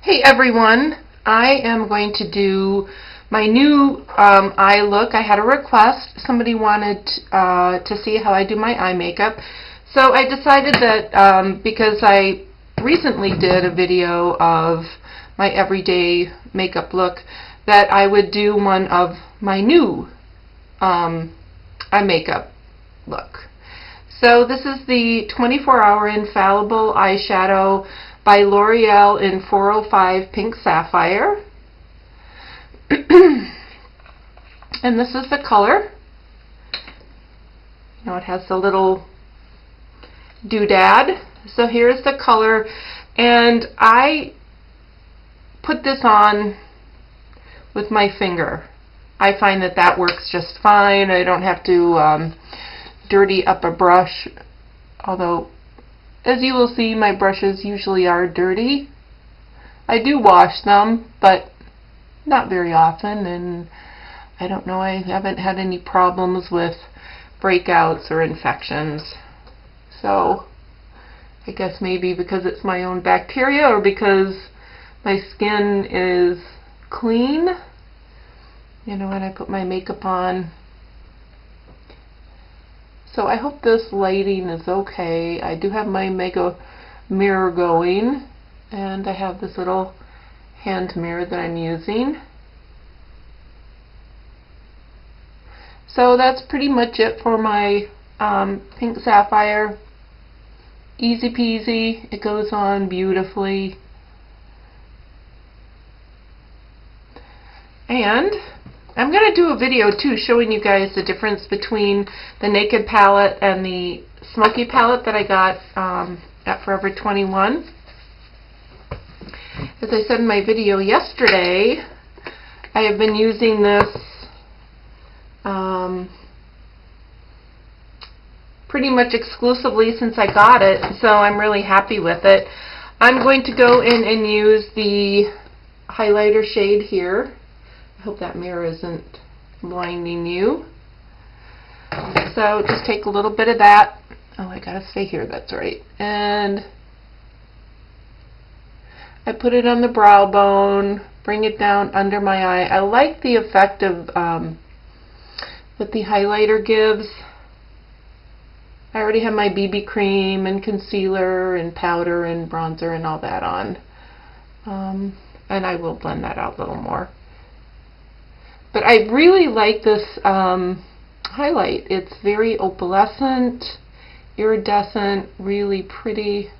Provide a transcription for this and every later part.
Hey everyone, I am going to do my new eye look. I had a request. Somebody wanted to see how I do my eye makeup. So I decided that because I recently did a video of my everyday makeup look, that I would do one of my new eye makeup look. So this is the 24-hour Infallible eyeshadow by L'Oreal in 405 Pink Sapphire. And this is the color. You know, it has the little doodad. So here's the color, and I put this on with my finger. I find that that works just fine. I don't have to dirty up a brush, although as you will see, my brushes usually are dirty. I do wash them, but not very often, and I don't know, I haven't had any problems with breakouts or infections. So I guess maybe because it's my own bacteria or because my skin is clean, you know, when I put my makeup on. So I hope this lighting is okay. I do have my mega mirror going, and I have this little hand mirror that I'm using. So that's pretty much it for my Pink Sapphire. Easy peasy. It goes on beautifully. And I'm going to do a video too showing you guys the difference between the Naked palette and the Smoky palette that I got at Forever 21. As I said in my video yesterday, I have been using this pretty much exclusively since I got it, so I'm really happy with it. I'm going to go in and use the highlighter shade here. I hope that mirror isn't blinding you. So just take a little bit of that. Oh, I gotta stay here, that's right. And I put it on the brow bone, bring it down under my eye. I like the effect of that the highlighter gives. I already have my BB cream and concealer and powder and bronzer and all that on. And I will blend that out a little more. But I really like this highlight. It's very opalescent, iridescent, really pretty.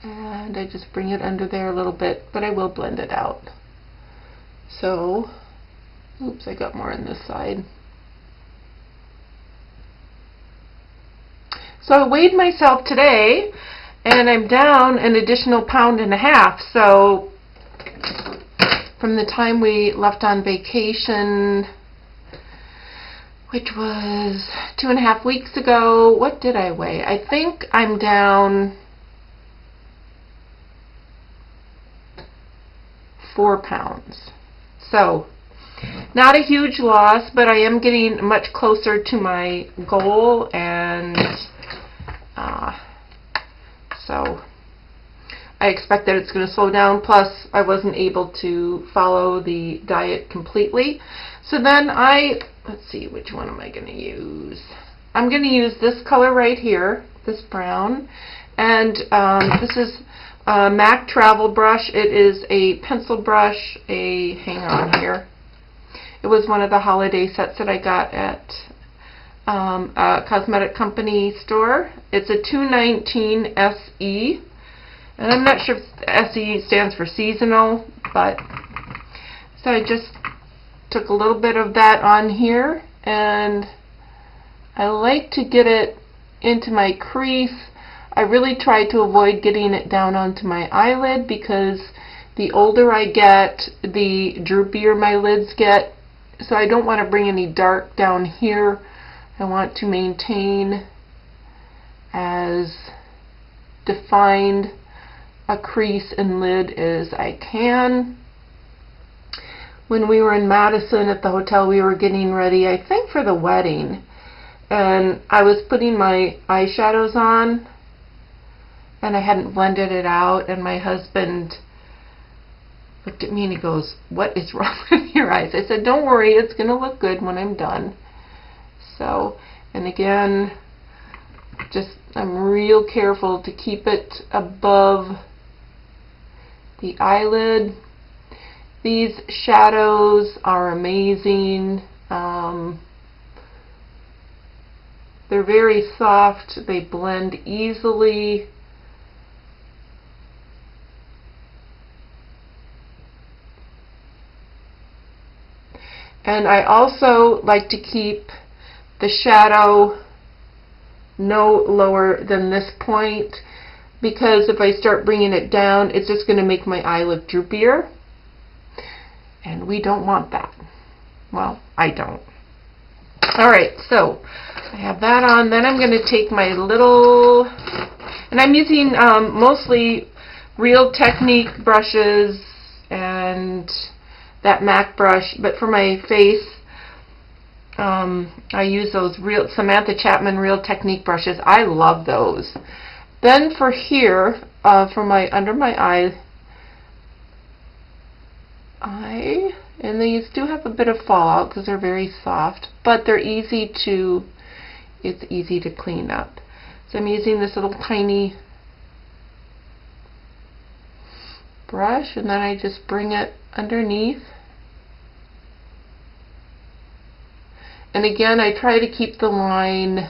And I just bring it under there a little bit, but I will blend it out. So, oops, I got more on this side. So I weighed myself today, and I'm down an additional 1.5 pounds. So from the time we left on vacation, which was 2.5 weeks ago, what did I weigh? I think I'm down 4 pounds. So not a huge loss, but I am getting much closer to my goal, and so I expect that it's going to slow down. Plus, I wasn't able to follow the diet completely. So then let's see, which one am I going to use? I'm going to use this color right here, this brown. And this is a MAC travel brush. It is a pencil brush, hang on here. It was one of the holiday sets that I got at a cosmetic company store. It's a 219 SE. And I'm not sure if SE stands for seasonal, but so I just took a little bit of that on here, and I like to get it into my crease. I really try to avoid getting it down onto my eyelid, because the older I get, the droopier my lids get. So I don't want to bring any dark down here. I want to maintain as defined a crease and lid as I can. When we were in Madison at the hotel, we were getting ready, I think, for the wedding, and I was putting my eyeshadows on, and I hadn't blended it out, and my husband looked at me and he goes, "What is wrong with your eyes?" I said, "Don't worry, it's going to look good when I'm done." So, and again, just I'm real careful to keep it above the eyelid. These shadows are amazing. They're very soft. They blend easily. And I also like to keep the shadow no lower than this point, because if I start bringing it down, it's just going to make my eye look droopier. And we don't want that. Well, I don't. Alright, so I have that on. Then I'm going to take my little, and I'm using mostly Real Technique brushes and that MAC brush, but for my face, I use those Samantha Chapman Real Technique brushes. I love those. Then for here, for my under my eye, and these do have a bit of fallout because they're very soft, but they're easy to, it's easy to clean up. So I'm using this little tiny brush, and then I just bring it underneath. And again, I try to keep the line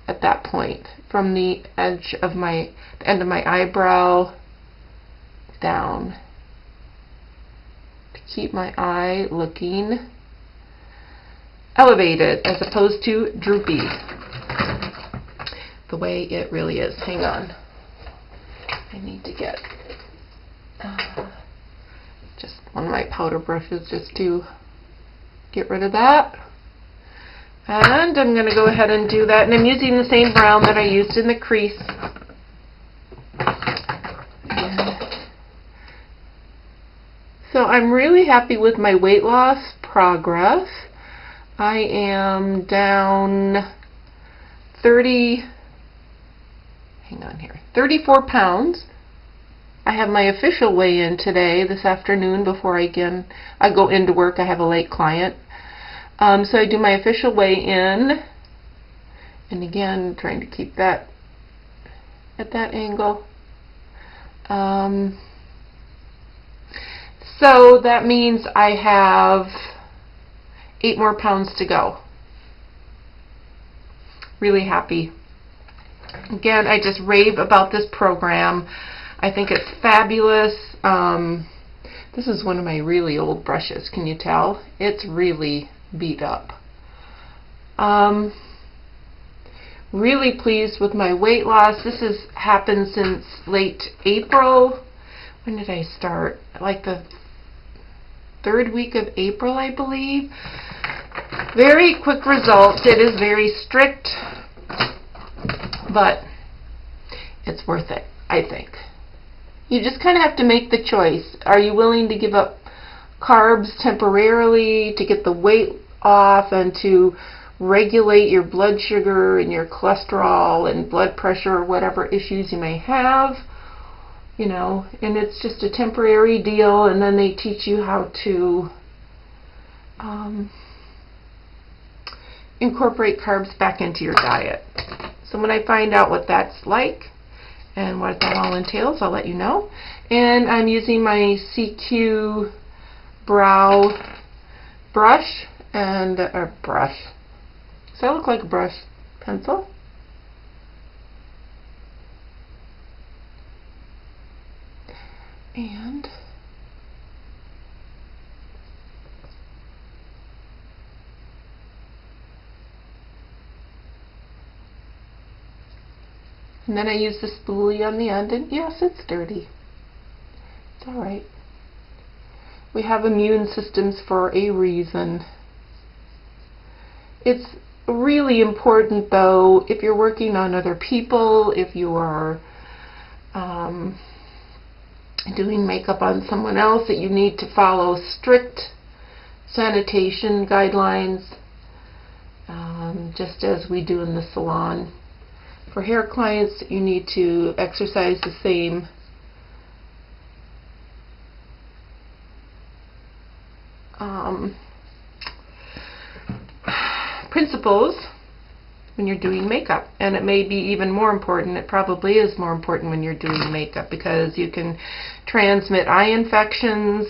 at that point from the edge of the end of my eyebrow down, to keep my eye looking elevated as opposed to droopy, the way it really is. Hang on, I need to get just one of my powder brushes just to get rid of that. And I'm going to go ahead and do that, and I'm using the same brown that I used in the crease. So I'm really happy with my weight loss progress. I am down 34 pounds. I have my official weigh-in today, this afternoon, before I go into work. I have a late client. So I do my official weigh-in, and again, trying to keep that at that angle. So that means I have 8 more pounds to go. Really happy. Again, I just rave about this program. I think it's fabulous. This is one of my really old brushes. Can you tell? It's really beat up. Really pleased with my weight loss. This has happened since late April. When did I start? Like the 3rd week of April, I believe. Very quick results. It is very strict, but it's worth it, I think. You just kind of have to make the choice. Are you willing to give up carbs temporarily to get the weight off and to regulate your blood sugar and your cholesterol and blood pressure or whatever issues you may have? You know, and it's just a temporary deal, and then they teach you how to incorporate carbs back into your diet. So when I find out what that's like and what that all entails, I'll let you know. And I'm using my CQ brow brush and a brush. Does that look like a brush? Pencil? And then I use the spoolie on the end, and yes, it's dirty. It's alright. We have immune systems for a reason. It's really important, though, if you're working on other people, if you are doing makeup on someone else, that you need to follow strict sanitation guidelines, just as we do in the salon. For hair clients, you need to exercise the same principles when you're doing makeup. And it may be even more important, it probably is more important when you're doing makeup, because you can transmit eye infections,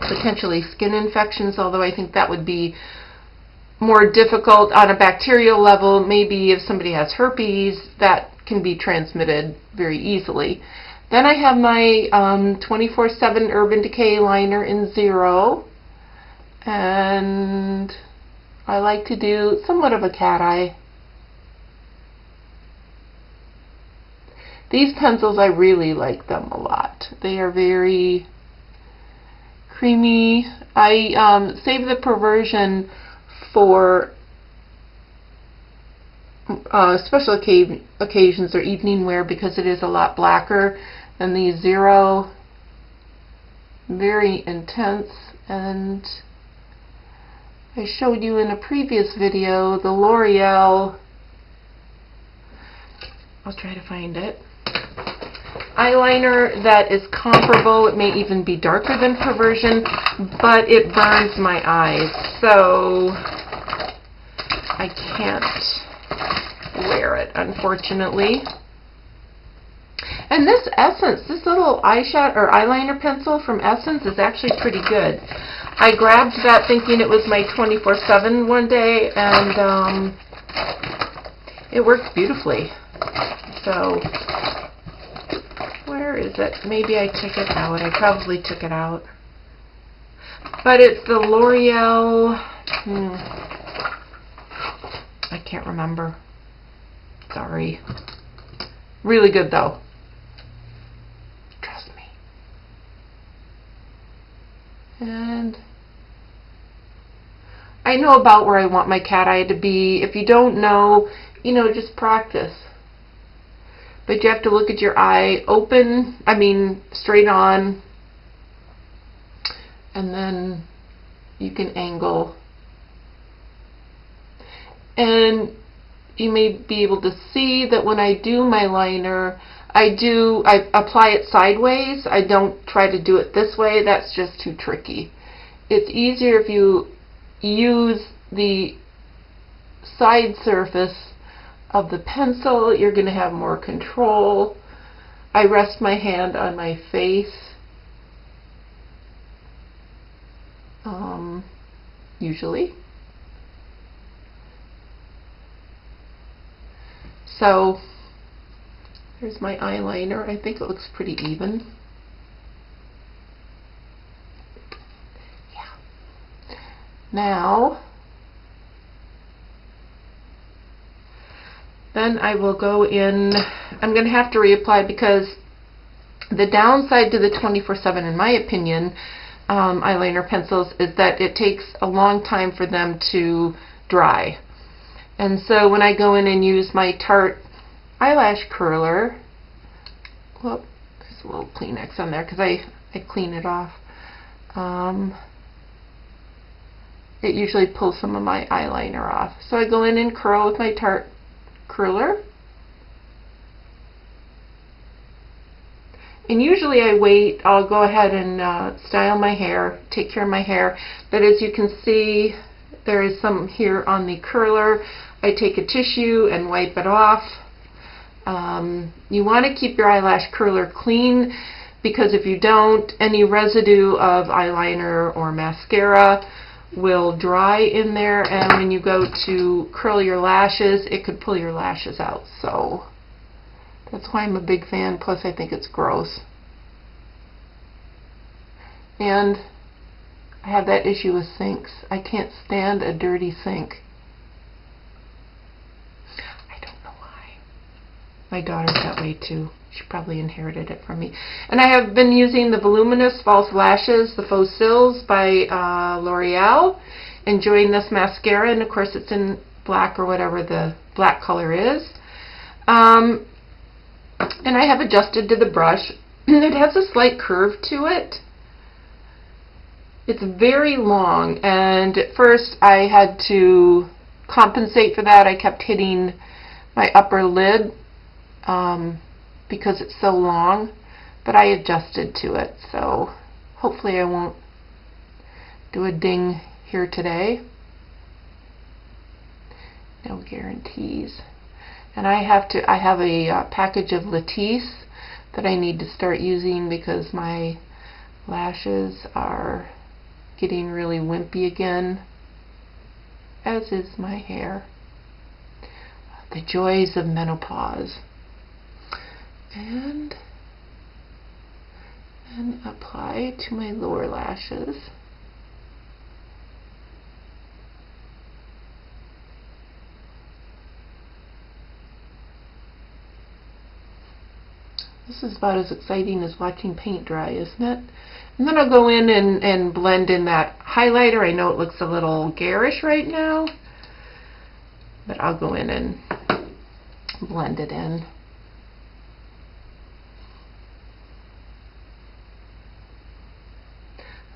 potentially skin infections, although I think that would be more difficult on a bacterial level. Maybe if somebody has herpes, that can be transmitted very easily. Then I have my 24/7 Urban Decay liner in 0, and I like to do somewhat of a cat eye. These pencils, I really like them a lot. They are very creamy. I save the Perversion for special occasions or evening wear, because it is a lot blacker than the 0. Very intense. And I showed you in a previous video the L'Oreal, I'll try to find it, eyeliner that is comparable. It may even be darker than Perversion, but it burns my eyes, so I can't wear it, unfortunately. And this Essence, this little eyeshadow or eyeliner pencil from Essence is actually pretty good. I grabbed that thinking it was my 24/7 one day, and it works beautifully. So, where is it? Maybe I took it out. I probably took it out. But it's the L'Oreal, I can't remember. Sorry. Really good though. Trust me. And I know about where I want my cat eye to be. If you don't know, you know, just practice. But you have to look at your eye open, straight on, and then you can angle. And you may be able to see that when I do my liner, I apply it sideways. I don't try to do it this way. That's just too tricky. It's easier if you use the side surface of the pencil. You're going to have more control. I rest my hand on my face, usually. So here's my eyeliner. I think it looks pretty even. Yeah. Now, then I will go in. I'm going to have to reapply, because the downside to the 24/7, in my opinion, eyeliner pencils is that it takes a long time for them to dry. And so when I go in and use my Tarte eyelash curler, whoop, there's a little Kleenex on there because I clean it off. It usually pulls some of my eyeliner off. So I go in and curl with my Tarte curler. And usually I wait. I'll go ahead and style my hair, take care of my hair. But as you can see, there is some here on the curler. I take a tissue and wipe it off. You want to keep your eyelash curler clean, because if you don't, any residue of eyeliner or mascara will dry in there, and when you go to curl your lashes, it could pull your lashes out. So that's why I'm a big fan, plus I think it's gross. And I have that issue with sinks. I can't stand a dirty sink. I don't know why. My daughter's that way too. She probably inherited it from me. And I have been using the Voluminous False Lashes, the Faux Cils by L'Oreal. Enjoying this mascara, and of course it's in black or whatever the black color is. And I have adjusted to the brush. It has a slight curve to it. It's very long, and at first I had to compensate for that. I kept hitting my upper lid because it's so long, but I adjusted to it, so hopefully I won't do a ding here today. no guarantees. And I have a package of Latisse that I need to start using because my lashes are getting really wimpy again, as is my hair. The joys of menopause. And then apply to my lower lashes. This is about as exciting as watching paint dry, isn't it? And then I'll go in and blend in that highlighter. I know it looks a little garish right now, but I'll go in and blend it in.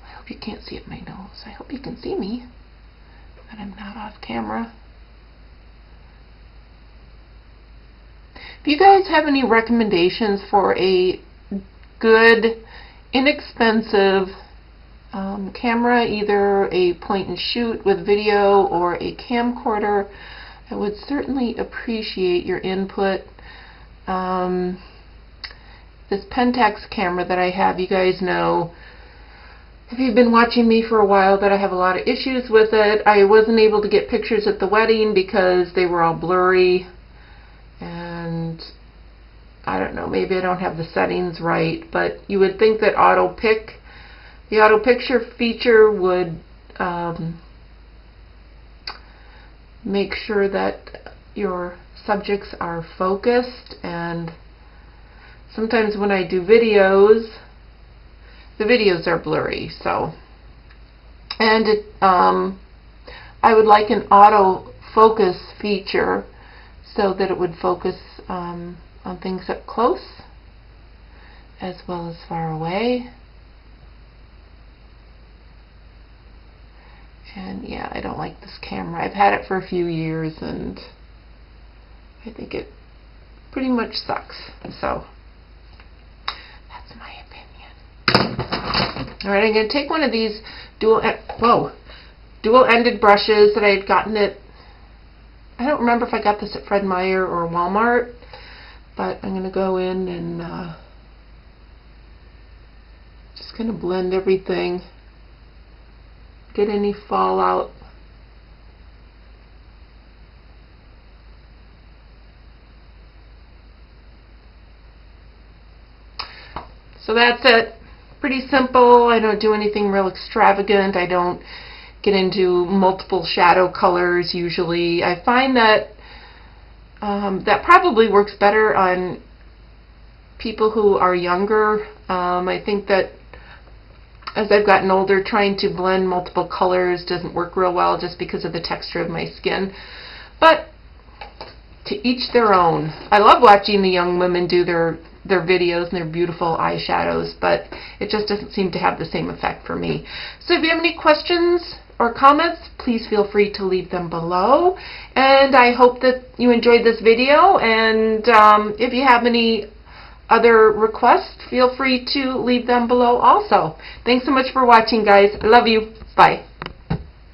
I hope you can't see up my nose. I hope you can see me, but I'm not off camera. If you guys have any recommendations for a good, inexpensive camera, either a point and shoot with video or a camcorder, I would certainly appreciate your input. This Pentax camera that I have, you guys know, if you've been watching me for a while, that I have a lot of issues with it. I wasn't able to get pictures at the wedding because they were all blurry. And I don't know, maybe I don't have the settings right, but you would think that the auto picture feature would make sure that your subjects are focused. And sometimes when I do videos, the videos are blurry. So, and I would like an auto focus feature so that it would focus on things up close as well as far away. And yeah, I don't like this camera. I've had it for a few years and I think it pretty much sucks. So that's my opinion. Alright, I'm going to take one of these dual-ended brushes that I had gotten at, I don't remember if I got this at Fred Meyer or Walmart, but I'm going to go in and just kind of blend everything, get any fallout. So that's it. Pretty simple. I don't do anything real extravagant. I don't get into multiple shadow colors usually. I find that that probably works better on people who are younger. I think that as I've gotten older, trying to blend multiple colors doesn't work real well just because of the texture of my skin. But to each their own. I love watching the young women do their videos and their beautiful eyeshadows, but it just doesn't seem to have the same effect for me. So if you have any questions or comments, please feel free to leave them below. And I hope that you enjoyed this video, and if you have any other requests, feel free to leave them below also. Thanks so much for watching, guys. I love you. Bye.